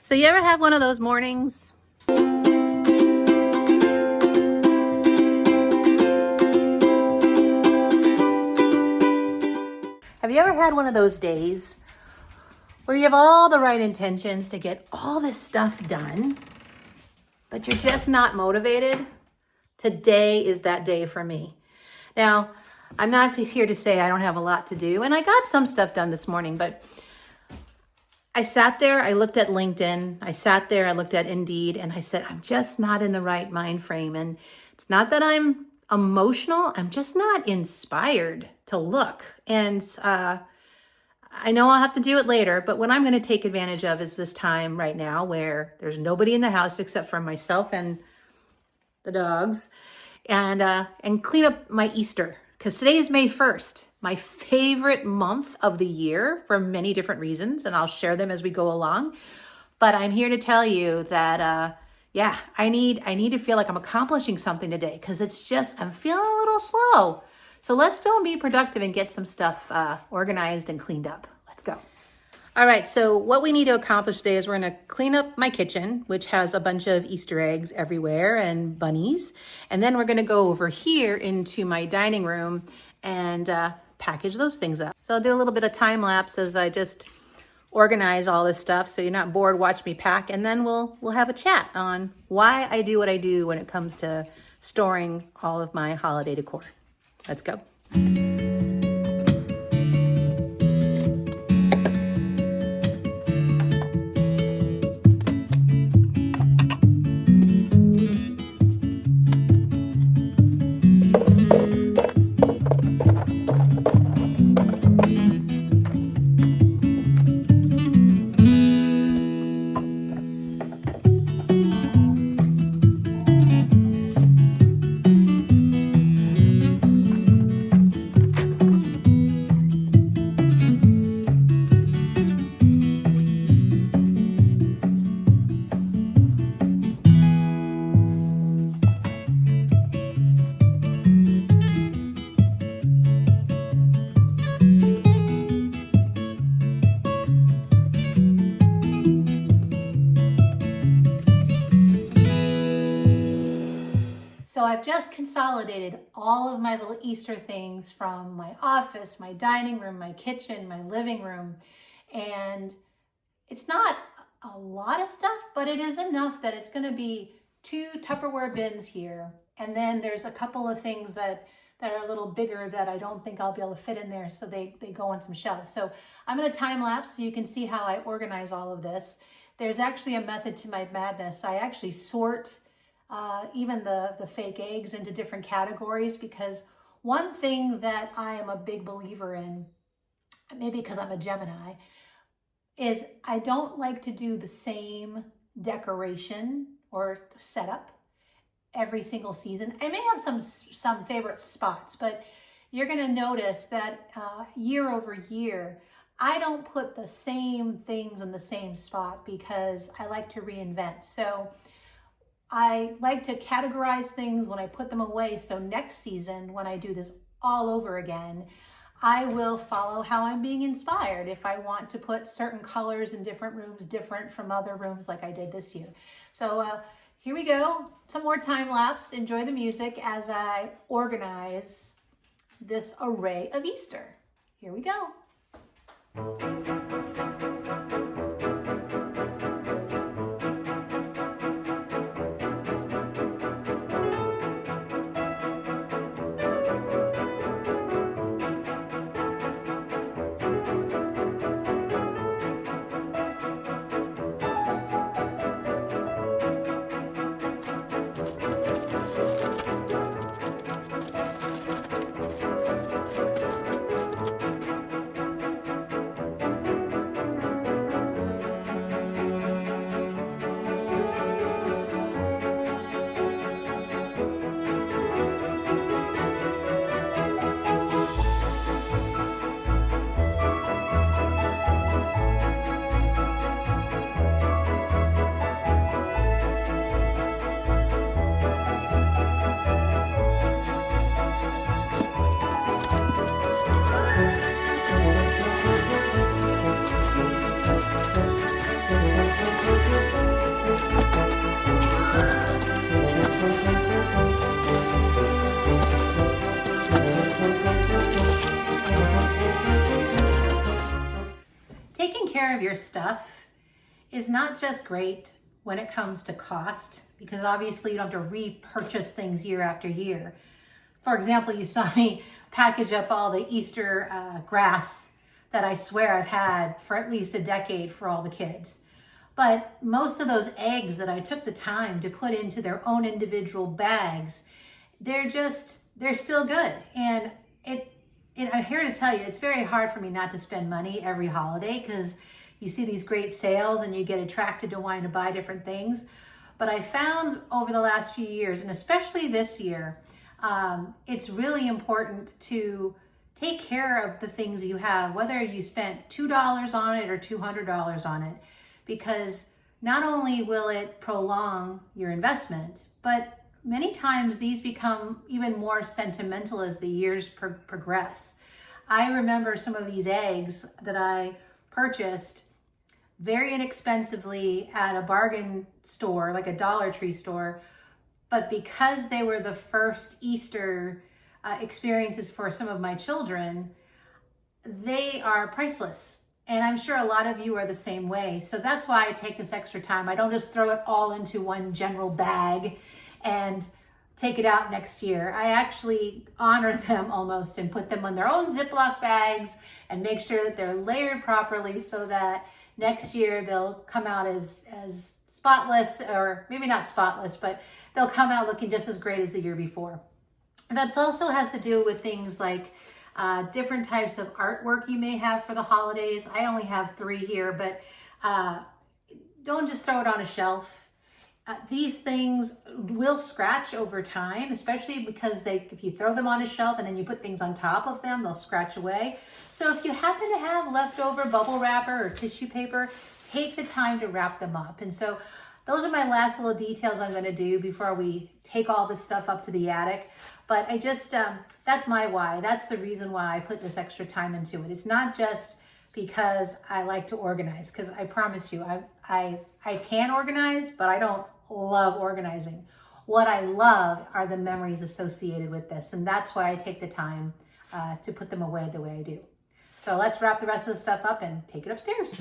So you ever have one of those mornings? Have you ever had one of those days where you have all the right intentions to get all this stuff done, but you're just not motivated? Today is that day for me. Now, I'm not here to say I don't have a lot to do, and I got some stuff done this morning, but I sat there, I looked at LinkedIn, I looked at Indeed, and I said, I'm just not in the right mind frame. And it's not that I'm emotional, I'm just not inspired to look. And I know I'll have to do it later, but what I'm going to take advantage of is this time right now where there's nobody in the house except for myself and the dogs, and clean up my Easter. Because today is May 1st, my favorite month of the year for many different reasons, and I'll share them as we go along. But I'm here to tell you that, I need to feel like I'm accomplishing something today because I'm feeling a little slow. So let's go and be productive and get some stuff organized and cleaned up. Let's go. All right, so what we need to accomplish today is we're going to clean up my kitchen, which has a bunch of Easter eggs everywhere and bunnies. And then we're going to go over here into my dining room and package those things up. So I'll do a little bit of time lapse as I just organize all this stuff so you're not bored. Watch me pack, and then we'll have a chat on why I do what I do when it comes to storing all of my holiday decor. Let's go. So I've just consolidated all of my little Easter things from my office, my dining room, my kitchen, my living room. And it's not a lot of stuff, but it is enough that it's going to be 2 Tupperware bins here. And then there's a couple of things that are a little bigger that I don't think I'll be able to fit in there. So they go on some shelves. So I'm going to time lapse so you can see how I organize all of this. There's actually a method to my madness. I actually sort even the fake eggs into different categories, because one thing that I am a big believer in, maybe because I'm a Gemini, is I don't like to do the same decoration or setup every single season. I may have some favorite spots, but you're going to notice that year over year, I don't put the same things in the same spot because I like to reinvent. So I like to categorize things when I put them away. So next season, when I do this all over again, I will follow how I'm being inspired. If I want to put certain colors in different rooms, different from other rooms like I did this year. So here we go. Some more time lapse. Enjoy the music as I organize this array of Easter. Here we go. Taking care of your stuff is not just great when it comes to cost, because obviously you don't have to repurchase things year after year. For example, you saw me package up all the Easter grass that I swear I've had for at least a decade for all the kids. But most of those eggs that I took the time to put into their own individual bags, they're still good. And I'm here to tell you, it's very hard for me not to spend money every holiday, because you see these great sales and you get attracted to wanting to buy different things. But I found over the last few years, and especially this year, it's really important to take care of the things you have, whether you spent $2 on it or $200 on it, because not only will it prolong your investment, but many times these become even more sentimental as the years progress. I remember some of these eggs that I purchased very inexpensively at a bargain store, like a Dollar Tree store, but because they were the first Easter experiences for some of my children, they are priceless. And I'm sure a lot of you are the same way. So that's why I take this extra time. I don't just throw it all into one general bag and take it out next year. I actually honor them almost and put them on their own Ziploc bags and make sure that they're layered properly so that next year they'll come out as spotless, or maybe not spotless, but they'll come out looking just as great as the year before. And that also has to do with things like different types of artwork you may have for the holidays. I only have 3 here, but don't just throw it on a shelf. These things will scratch over time, especially because if you throw them on a shelf and then you put things on top of them, they'll scratch away. So if you happen to have leftover bubble wrapper or tissue paper, take the time to wrap them up. And so those are my last little details I'm going to do before we take all this stuff up to the attic. But I just, that's my why. That's the reason why I put this extra time into it. It's not just because I like to organize, because I promise you, I can organize, but I don't love organizing. What I love are the memories associated with this. And that's why I take the time to put them away the way I do. So let's wrap the rest of the stuff up and take it upstairs.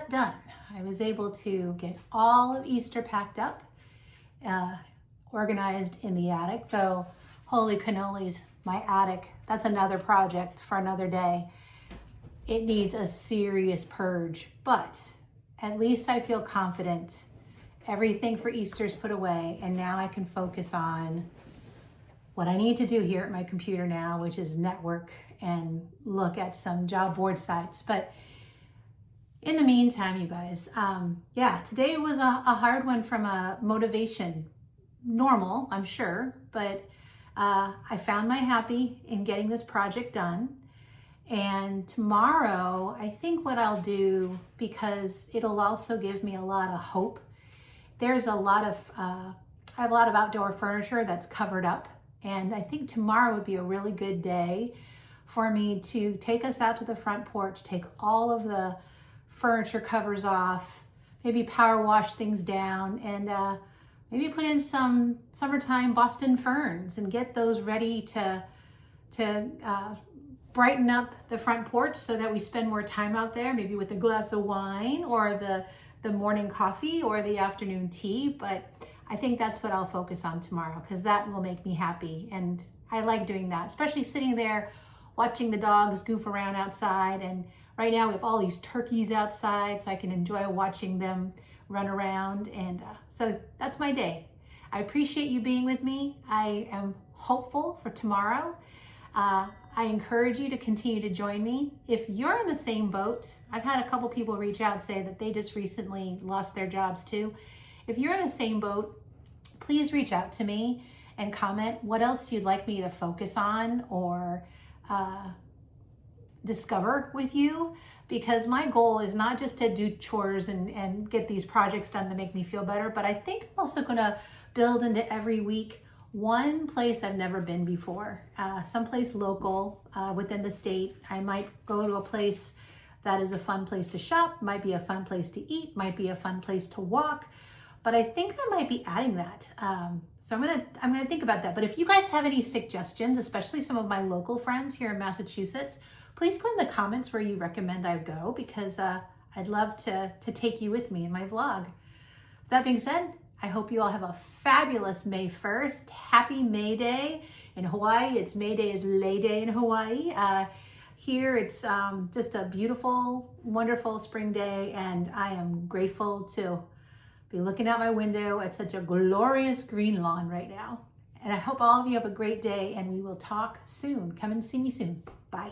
Done. I was able to get all of Easter packed up, organized in the attic, though holy cannolis, my attic, that's another project for another day. It needs a serious purge, but at least I feel confident. Everything for Easter's put away, and now I can focus on what I need to do here at my computer now, which is network and look at some job board sites. But in the meantime, you guys, today was a hard one from a motivation. Normal, I'm sure, but I found my happy in getting this project done. And tomorrow, I think what I'll do, because it'll also give me a lot of hope, there's I have a lot of outdoor furniture that's covered up. And I think tomorrow would be a really good day for me to take us out to the front porch, take all of the furniture covers off, maybe power wash things down, and maybe put in some summertime Boston ferns and get those ready to brighten up the front porch so that we spend more time out there, maybe with a glass of wine or the morning coffee or the afternoon tea. But I think that's what I'll focus on tomorrow, because that will make me happy. And I like doing that, especially sitting there watching the dogs goof around outside. And right now we have all these turkeys outside, so I can enjoy watching them run around. And so that's my day. I appreciate you being with me. I am hopeful for tomorrow. I encourage you to continue to join me. If you're in the same boat, I've had a couple people reach out say that they just recently lost their jobs too. If you're in the same boat, please reach out to me and comment what else you'd like me to focus on or discover with you, because my goal is not just to do chores and get these projects done that make me feel better, but I think I'm also going to build into every week one place I've never been before, someplace local within the state. I might go to a place that is a fun place to shop, might be a fun place to eat, might be a fun place to walk, but I think I might be adding that. So I'm gonna think about that. But if you guys have any suggestions, especially some of my local friends here in Massachusetts, please put in the comments where you recommend I go, because I'd love to take you with me in my vlog. That being said, I hope you all have a fabulous May 1st. Happy May Day. In Hawaii, it's May Day is Lay Day in Hawaii. Here it's just a beautiful, wonderful spring day, and I am grateful to be looking out my window at such a glorious green lawn right now. And I hope all of you have a great day, and we will talk soon. Come and see me soon. Bye.